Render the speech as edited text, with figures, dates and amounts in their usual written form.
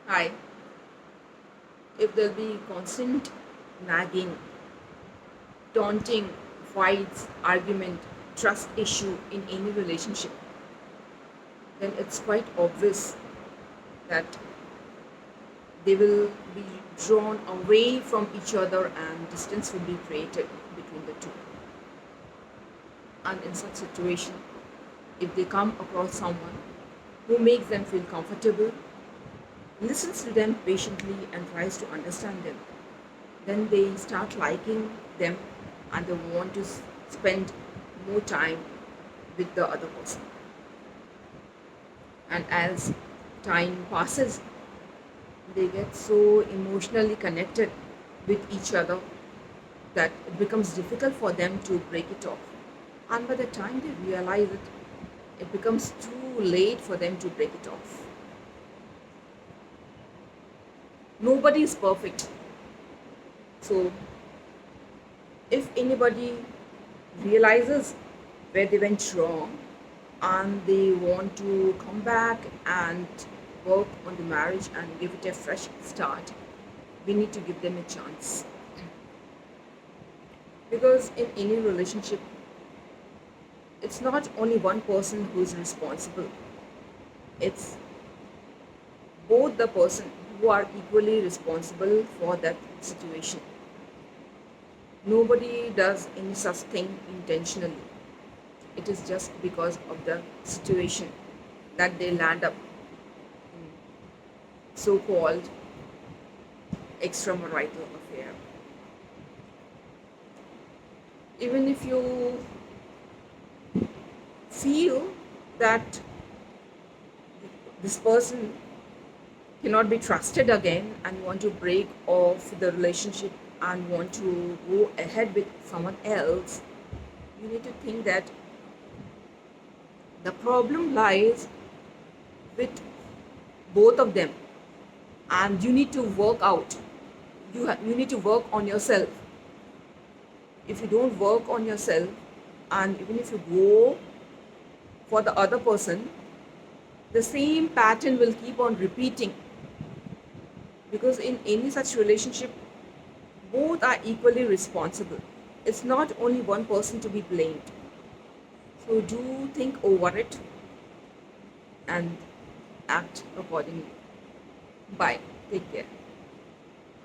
Hi, if there'll be constant nagging, taunting, fights, argument, trust issue in any relationship, then it's quite obvious that they will be drawn away from each other and distance will be created between the two. And in such situation, if they come across someone who makes them feel comfortable, listens to them patiently and tries to understand them, then they start liking them and they want to spend more time with the other person. And as time passes, they get so emotionally connected with each other that it becomes difficult for them to break it off. And by the time they realize it, it becomes too late for them to break it off. Nobody is perfect. So if anybody realizes where they went wrong and they want to come back and work on the marriage and give it a fresh start, we need to give them a chance. Because in any relationship, it's not only one person who's responsible, it's both the person who are equally responsible for that situation. Nobody does any such thing intentionally. It is just because of the situation that they land up so-called extramarital affair. Even if you feel that this person cannot be trusted again and want to break off the relationship and want to go ahead with someone else, you need to think that the problem lies with both of them and you need to work out. You need to work on yourself. If you don't work on yourself and even if you go for the other person, the same pattern will keep on repeating, because in any such relationship both are equally responsible. It's not only one person to be blamed. So do think over it and act accordingly. Bye. Take care.